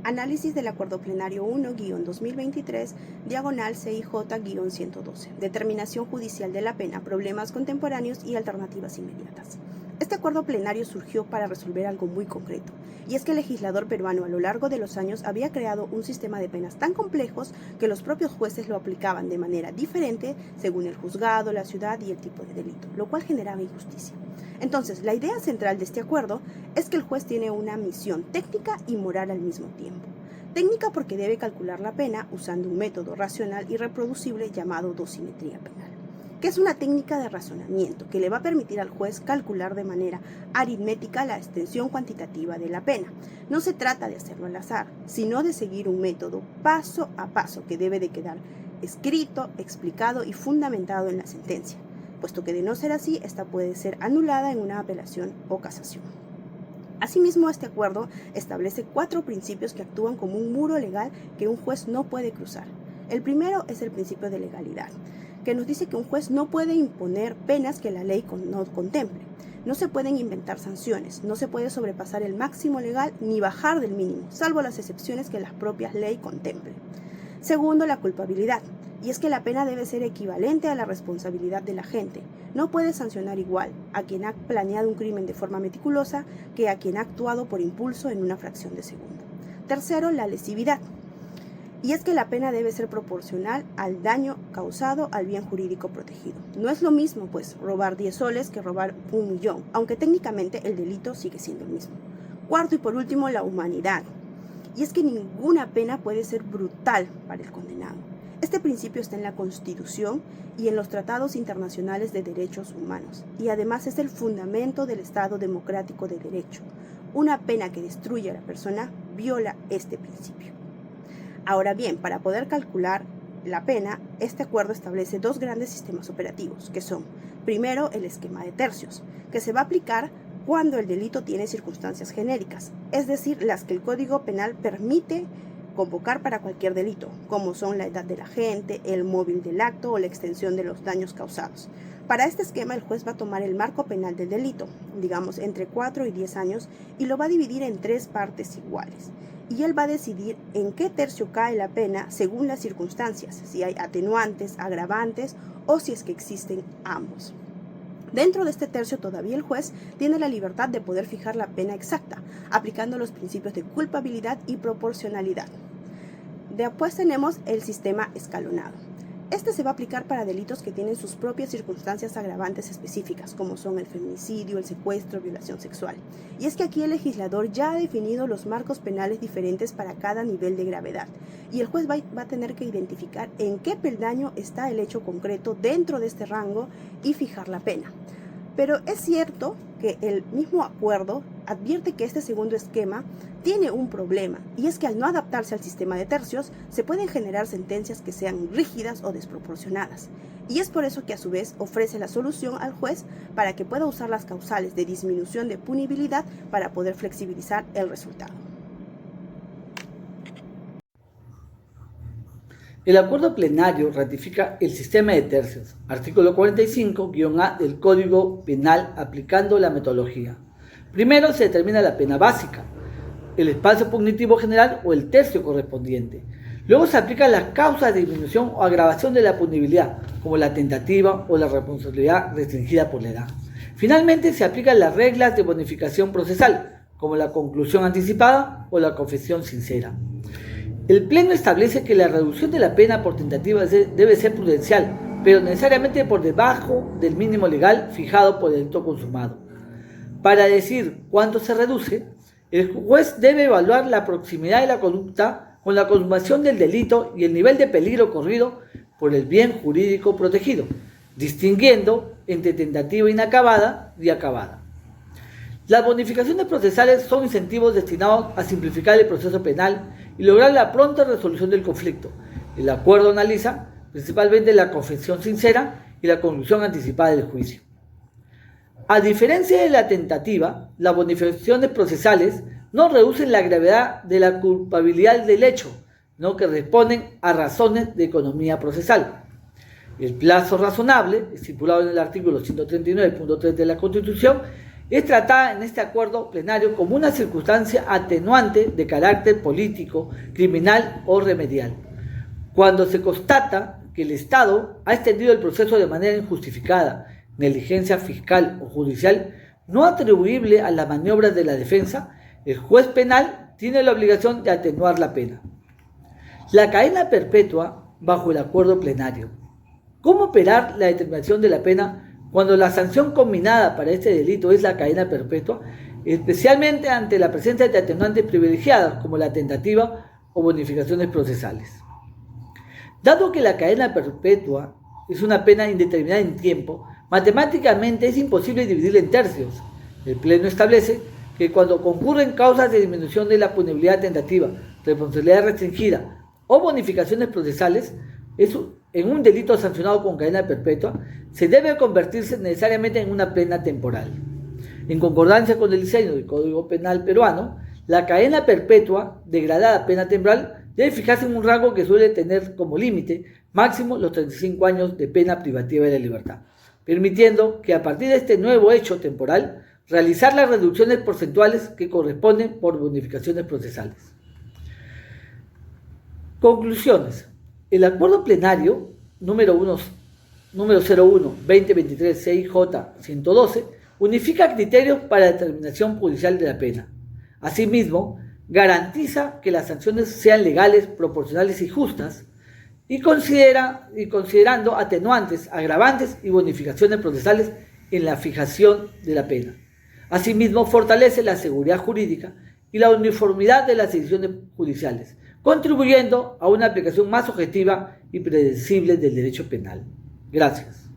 Análisis del Acuerdo Plenario 1-2023, diagonal CIJ-112. Determinación judicial de la pena, problemas contemporáneos y alternativas inmediatas. Este acuerdo plenario surgió para resolver algo muy concreto, y es que el legislador peruano a lo largo de los años había creado un sistema de penas tan complejos que los propios jueces lo aplicaban de manera diferente según el juzgado, la ciudad y el tipo de delito, lo cual generaba injusticia. Entonces, la idea central de este acuerdo es que el juez tiene una misión técnica y moral al mismo tiempo. Técnica porque debe calcular la pena usando un método racional y reproducible llamado dosimetría penal, que es una técnica de razonamiento que le va a permitir al juez calcular de manera aritmética la extensión cuantitativa de la pena. No se trata de hacerlo al azar, sino de seguir un método paso a paso que debe de quedar escrito, explicado y fundamentado en la sentencia, puesto que de no ser así, esta puede ser anulada en una apelación o casación. Asimismo, este acuerdo establece 4 principios que actúan como un muro legal que un juez no puede cruzar. El primero es el principio de legalidad, que nos dice que un juez no puede imponer penas que la ley no contemple. No se pueden inventar sanciones, no se puede sobrepasar el máximo legal ni bajar del mínimo, salvo las excepciones que las propias leyes contemplen. Segundo, la culpabilidad, y es que la pena debe ser equivalente a la responsabilidad del agente. No puede sancionar igual a quien ha planeado un crimen de forma meticulosa que a quien ha actuado por impulso en una fracción de segundo. Tercero, la lesividad, y es que la pena debe ser proporcional al daño causado al bien jurídico protegido. No es lo mismo, pues, robar 10 soles que robar 1 millón, aunque técnicamente el delito sigue siendo el mismo. Cuarto y por último, la humanidad, y es que ninguna pena puede ser brutal para el condenado. Este principio está en la Constitución y en los tratados internacionales de derechos humanos, y además es el fundamento del Estado democrático de derecho. Una pena que destruye a la persona viola este principio. Ahora bien, para poder calcular la pena, este acuerdo establece 2 grandes sistemas operativos, que son, primero, el esquema de tercios, que se va a aplicar cuando el delito tiene circunstancias genéricas, es decir, las que el Código Penal permite convocar para cualquier delito, como son la edad del agente, el móvil del acto o la extensión de los daños causados. Para este esquema, el juez va a tomar el marco penal del delito, digamos entre 4 y 10 años, y lo va a dividir en 3 partes iguales. Y él va a decidir en qué tercio cae la pena según las circunstancias, si hay atenuantes, agravantes o si es que existen ambos. Dentro de este tercio todavía el juez tiene la libertad de poder fijar la pena exacta, aplicando los principios de culpabilidad y proporcionalidad. Después tenemos el sistema escalonado. Este se va a aplicar para delitos que tienen sus propias circunstancias agravantes específicas, como son el feminicidio, el secuestro, violación sexual. Y es que aquí el legislador ya ha definido los marcos penales diferentes para cada nivel de gravedad, y el juez va a tener que identificar en qué peldaño está el hecho concreto dentro de este rango y fijar la pena. Pero es cierto que el mismo acuerdo advierte que este segundo esquema tiene un problema, y es que al no adaptarse al sistema de tercios, se pueden generar sentencias que sean rígidas o desproporcionadas. Y es por eso que a su vez ofrece la solución al juez para que pueda usar las causales de disminución de punibilidad para poder flexibilizar el resultado. El acuerdo plenario ratifica el sistema de tercios, artículo 45-A del Código Penal, aplicando la metodología. Primero se determina la pena básica, el espacio punitivo general o el tercio correspondiente. Luego se aplican las causas de disminución o agravación de la punibilidad, como la tentativa o la responsabilidad restringida por la edad. Finalmente se aplican las reglas de bonificación procesal, como la conclusión anticipada o la confesión sincera. El Pleno establece que la reducción de la pena por tentativa debe ser prudencial, pero necesariamente por debajo del mínimo legal fijado por el delito consumado. Para decir cuánto se reduce, el juez debe evaluar la proximidad de la conducta con la consumación del delito y el nivel de peligro corrido por el bien jurídico protegido, distinguiendo entre tentativa inacabada y acabada. Las bonificaciones procesales son incentivos destinados a simplificar el proceso penal y lograr la pronta resolución del conflicto. El acuerdo analiza principalmente la confesión sincera y la conclusión anticipada del juicio. A diferencia de la tentativa, las bonificaciones procesales no reducen la gravedad de la culpabilidad del hecho, sino que responden a razones de economía procesal. El plazo razonable, estipulado en el artículo 139.3 de la Constitución, es tratada en este acuerdo plenario como una circunstancia atenuante de carácter político, criminal o remedial. Cuando se constata que el Estado ha extendido el proceso de manera injustificada, negligencia fiscal o judicial, no atribuible a las maniobras de la defensa, el juez penal tiene la obligación de atenuar la pena. La cadena perpetua bajo el acuerdo plenario. ¿Cómo operar la determinación de la pena cuando la sanción combinada para este delito es la cadena perpetua, especialmente ante la presencia de atenuantes privilegiadas como la tentativa o bonificaciones procesales? Dado que la cadena perpetua es una pena indeterminada en tiempo, matemáticamente es imposible dividirla en tercios. El Pleno establece que cuando concurren causas de disminución de la punibilidad tentativa, responsabilidad restringida o bonificaciones procesales, en un delito sancionado con cadena perpetua, se debe convertirse necesariamente en una pena temporal. En concordancia con el diseño del Código Penal peruano, la cadena perpetua, degradada a pena temporal, debe fijarse en un rango que suele tener como límite máximo los 35 años de pena privativa de la libertad, permitiendo que a partir de este nuevo hecho temporal, realizar las reducciones porcentuales que corresponden por bonificaciones procesales. Conclusiones. El acuerdo plenario número 01-2023 CIJ-112 unifica criterios para la determinación judicial de la pena. Asimismo, garantiza que las sanciones sean legales, proporcionales y justas, y considerando atenuantes, agravantes y bonificaciones procesales en la fijación de la pena. Asimismo, fortalece la seguridad jurídica y la uniformidad de las decisiones judiciales, contribuyendo a una aplicación más objetiva y predecible del derecho penal. Gracias.